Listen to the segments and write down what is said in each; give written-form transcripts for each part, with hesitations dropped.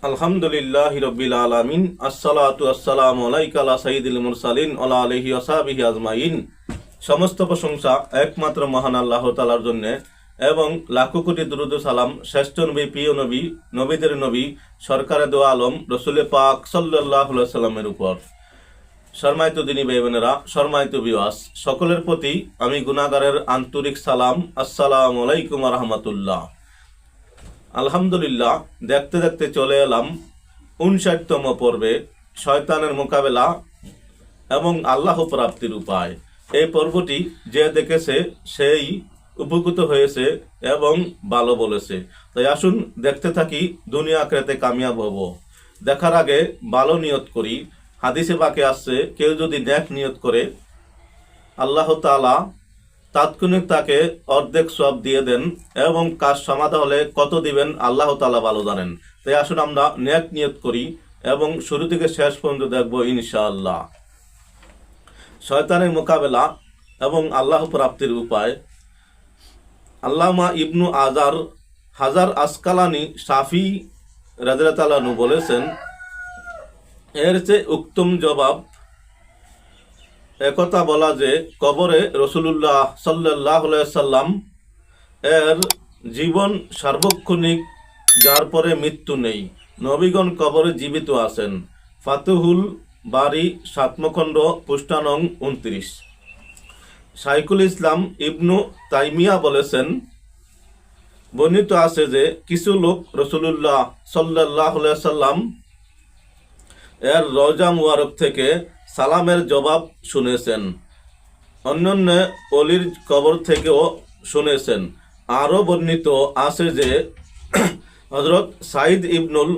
আলহামদুলিল্লাহি রাব্বিল আলামিন আসসালাতু আসসালামু আলাইকা আলা সাইয়্যিদিল মুরসালিন ওয়া আলিহি ওয়া সাহবিহি আজমাইন। সমস্ত প্রশংসা একমাত্র মহান আল্লাহ তাআলার জন্য এবং লাখো কোটি দুরূদ ও সালাম শ্রেষ্ঠ নবী, প্রিয় নবী, নবীদের নবী, সরকারে দো আলম রাসূল পাক সাল্লাল্লাহু আলাইহি ওয়াসাল্লামের উপর। সম্মানিত দিনী ভাই বোনেরা, সম্মানিত ভিউয়ার্স, সকলের প্রতি আমি গুনাহগারের আন্তরিক সালাম, আসসালামু আলাইকুম ওয়া রাহমাতুল্লাহ। আলহামদুলিল্লাহ, দেখতে দেখতে চলে এলাম 59তম পর্বে, শয়তানের মোকাবেলা এবং আল্লাহ প্রাপ্তির উপায়। এই পর্বটি যে দেখেছে সেই উপকৃত হয়েছে এবং ভালো বলেছে। তাই আসুন দেখতে থাকি, দুনিয়া আখিরাতে কামিয়াব হব। দেখার আগে ভালো নিয়ত করি। হাদিসে বাকে আসছে, কেউ যদি নেক নিয়ত করে আল্লাহ তাআলা তাৎক্ষণিক তাকে অর্ধেক সওয়াব দিয়ে দেন এবং কাজ সমাধা হলে কত দিবেন আল্লাহ তাআলা ভালো জানেন। তাই আসুন আমরা নেক নিয়ত করি এবং শুরু থেকে শেষ পর্যন্ত দেখব ইনশাআল্লাহ। শয়তানের মোকাবেলা এবং আল্লাহ প্রাপ্তির উপায়। আল্লামা ইবনু হাজার আসকালানি শাফি রাদিয়াল্লাহু তাআলা আনহু বলেছেন, এর চেয়ে উত্তম জবাব একথা বলা যে কবরে রাসূলুল্লাহ সাল্লাল্লাহু আলাইহি সাল্লাম এর জীবন সার্বক্ষণিক, যার পরে মৃত্যু নেই। নবীগণ কবরে জীবিত আছেন। ফাতুহুল বারি 7 খণ্ড, পৃষ্ঠা নং 29। শাইখুল ইসলাম ইবনু তাইমিয়া বলেছেন, বর্ণিত আছে যে কিছু লোক রাসূলুল্লাহ সাল্লাল্লাহু আলাইহি সাল্লাম এর রওজা মুবারক থেকে সালামের জবাব শুনেছেন। অন্যান্য অলির কবর থেকেও শুনেছেন। আরও বর্ণিত আছে যে হযরত সাইদ ইবনুল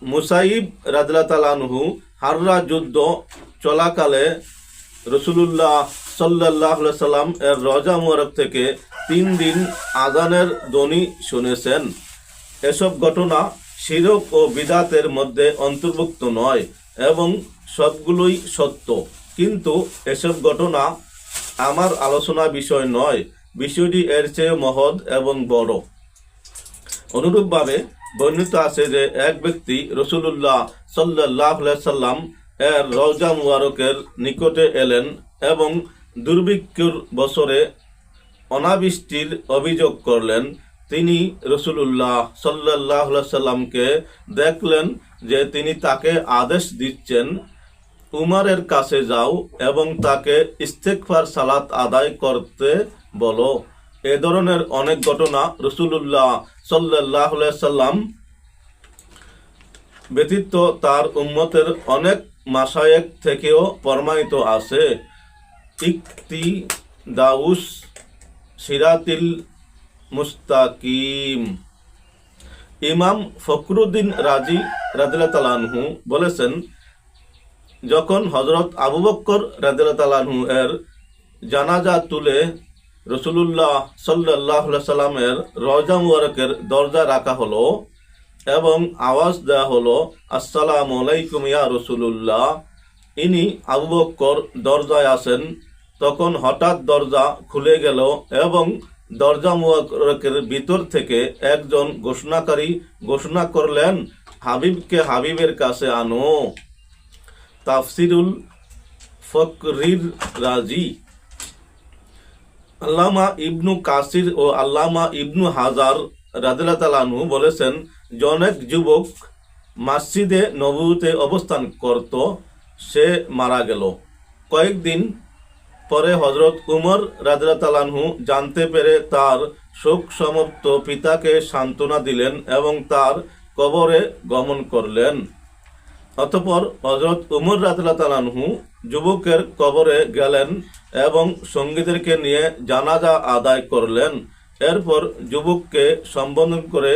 মুসাইব রাদিয়াল্লাহু তাআলা আনহু হাররা যুদ্ধ চলাকালে রাসূলুল্লাহ সাল্লাল্লাহু আলাইহি সাল্লাম এর রওজা মুবারক থেকে 3 দিন আযানের ধ্বনি শুনেছেন। এসব ঘটনা শিরক ও বিদআতের মধ্যে অন্তর্ভুক্ত নয় এবং সবগুলোই সত্য, কিন্তু এসব ঘটনা আমার আলোচনা বিষয় নয়। বিষয়টি এর চেয়ে মহৎ এবং বড়। অনুরূপভাবে বর্ণিত আছে যে এক ব্যক্তি রাসূলুল্লাহ সাল্লাল্লাহু আলাইহি সাল্লাম এর রওজা মুবারকের নিকটে এলেন এবং দুর্ভিক্ষের বছরে অনাবৃষ্টির অভিযোগ করলেন। তিনি রাসূলুল্লাহ সাল্লাল্লাহু আলাইহি সাল্লামকে দেখলেন যে তিনি তাকে আদেশ দিচ্ছেন, উমরের কাছে যাও এবং তাকে ইস্তেগফার সালাত আদায় করতে বলো। এ ধরনের অনেক ঘটনা রাসূলুল্লাহ সাল্লাল্লাহু আলাইহি সাল্লাম ব্যতীত তার উম্মতের অনেক মাশায়েখ থেকেও প্রমাণিত আছে। ইকতিদাউস সিরাতিল মুস্তাকিম। ইমাম ফখরুদ্দিন রাজি রাদিয়াল্লাহু তাআলা আনহু বলেছেন, যখন হযরত আবু বকর রাদিয়াল্লাহু তাআলা আনহু এর জানাজা তুলে রাসূলুল্লাহ সাল্লাল্লাহু আলাইহি সাল্লামের রওজা মুবারকের দরজা রাখা হলো এবং আওয়াজ দেওয়া হলো, আসসালামু আলাইকুম ইয়া রাসূলুল্লাহ। ইনি আবু বকর দরজায় আছেন। তখন হঠাৎ দরজা খুলে গেল এবং দরজা মুবারকের ভিতর থেকে একজন ঘোষণাকারী ঘোষণা করলেন, হাবিবকে হাবিবের কাছে আনো। তাফসিরুল ফকরির রাজি। আল্লামা ইবনু কাসির ও আল্লামা ইবনু হাজার রাদিয়াল্লাহু তাআলা আনহু বলেছেন, অনেক যুবক মসজিদে নববীতে অবস্থান করত, সে মারা গেল। কয়েকদিন পরে হযরত উমর রাদিয়াল্লাহু তাআলা আনহু জানতে পেরে তার শোক সমাপ্ত পিতাকে সান্ত্বনা দিলেন এবং তার কবরে গমন করলেন। অতঃপর হযরত উমর রাদিয়াল্লাহু তাআলা আনহু যুবকের কবরে গেলেন এবং সঙ্গীদেরকে নিয়ে জানাজা আদায় করলেন। এরপর যুবককে সম্বোধন করে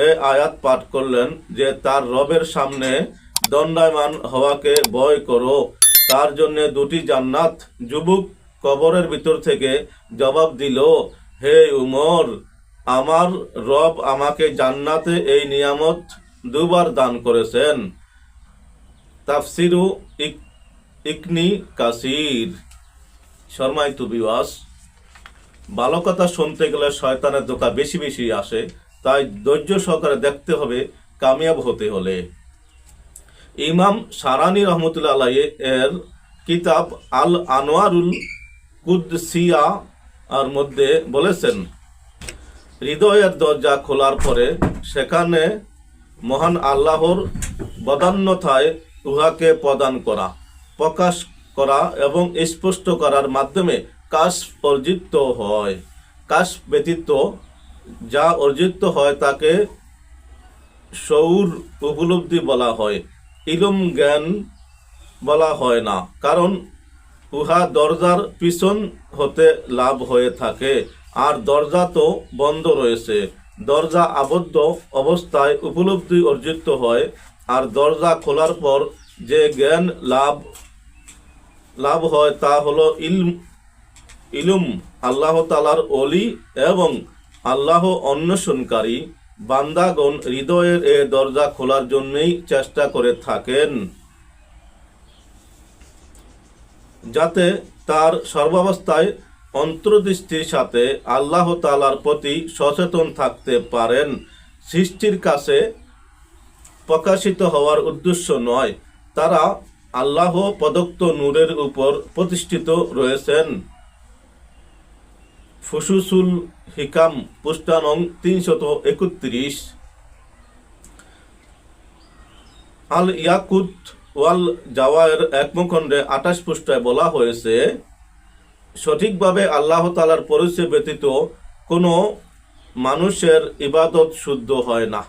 এ আয়াত পাঠ করলেন যে তার রবের সামনে দণ্ডায়মান হওয়াকে ভয় করো, তার জন্য 2টি জান্নাত। যুবক কবরের ভিতর থেকে জবাব দিল, হে উমর, আমার রব আমাকে জান্নাতে এই নিয়ামত 2বার দান করেছেন। তাফসিরু ইকনি কাসির। সম্মানিত ভিউয়ার্স, ভালো কথা শুনতে গেলে শয়তানের ধোঁকা বেশি বেশি আসে। তাই ধৈর্য সহকারে দেখতে হবে, কামিয়াব হতে হলে। ইমাম সারানি রহমতুল্লাহ আলাইহি এর কিতাব আল আনোয়ারুল কুদসিয়া আর মধ্যে বলেছেন, হৃদয়ের দরজা খোলার পরে সেখানে মহান আল্লাহর বদান্যতায় উহাকে প্রদান করা, প্রকাশ করা এবং স্পষ্ট করার মাধ্যমে কাশফ অর্জিত হয়। কাশফ ব্যতীত যা অর্জিত হয় তাকে শউর উপলব্ধি বলা হয়, ইলম জ্ঞান বলা হয় না, কারণ উহা দরজার পিছন হতে লাভ হয়ে থাকে, আর দরজা তো বন্ধ রয়েছে। দরজা আবদ্ধ অবস্থায় উপলব্ধি অর্জিত হয়, আর দরজা খোলার পর যে জ্ঞান লাভ হয় তা হলো ইলম। আল্লাহ তাআলার ওলি এবং আল্লাহ অন্বেষণকারী বান্দাগণ হৃদয়ের এ দরজা খোলার জন্যই চেষ্টা করে থাকেন, যাতে তার সর্বাবস্থায় অন্তর্দৃষ্টির সাথে আল্লাহ তাআলার প্রতি সচেতন থাকতে পারেন। সৃষ্টির কাছে প্রকাশিত হওয়ার উদ্দেশ্য নয়, তারা আল্লাহ প্রদত্ত নূরের উপর প্রতিষ্ঠিত রয়েছেন। ফুসুসুল হিকাম পৃষ্ঠা নং 331। আল ইয়াকুত ওয়াল জাওয়ায়ের 1 খণ্ডে 28 পৃষ্ঠায় বলা হয়েছে, সঠিকভাবে আল্লাহ তাআলার পরিচয় ব্যতীত কোনো মানুষের ইবাদত শুদ্ধ হয় না।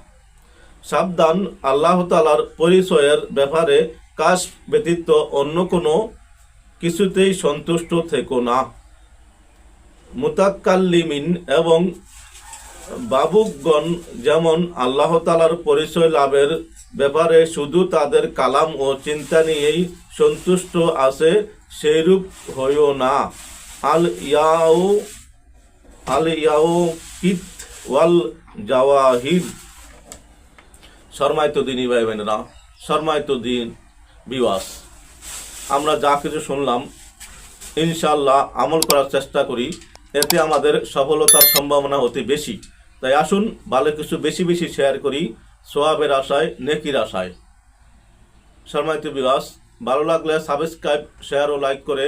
সাবধান, আল্লাহ তাআলার পরিচয়ের ব্যাপারে কাশফ ব্যতীত অন্য কোনো কিছুতেই সন্তুষ্ট থেকো না। মুতাকাল্লিমিন এবং বাবুকগণ যেমন আল্লাহ তাআলার পরিচয় লাভের ব্যাপারে শুধু তাদের কালাম ও চিন্তা নিয়েই সন্তুষ্ট আছে, সেইরূপ হইও না। আল ইয়াউকিত ওয়াল জাওয়াহির। সম্মানিত দিনী ভাই বোনেরা, সম্মানিত দিন বিওয়াস, আমরা যা কিছু শুনলাম ইনশাআল্লাহ আমল করার চেষ্টা করি, এতে আমাদের সফলতার সম্ভাবনা অতি বেশি। তাই আসুন ভালো কিছু বেশি বেশি শেয়ার করি, সওয়াবের আশায়, নেকির আশায়। সম্মানিত বিওয়াস, ভালো লাগলে সাবস্ক্রাইব, শেয়ার ও লাইক করে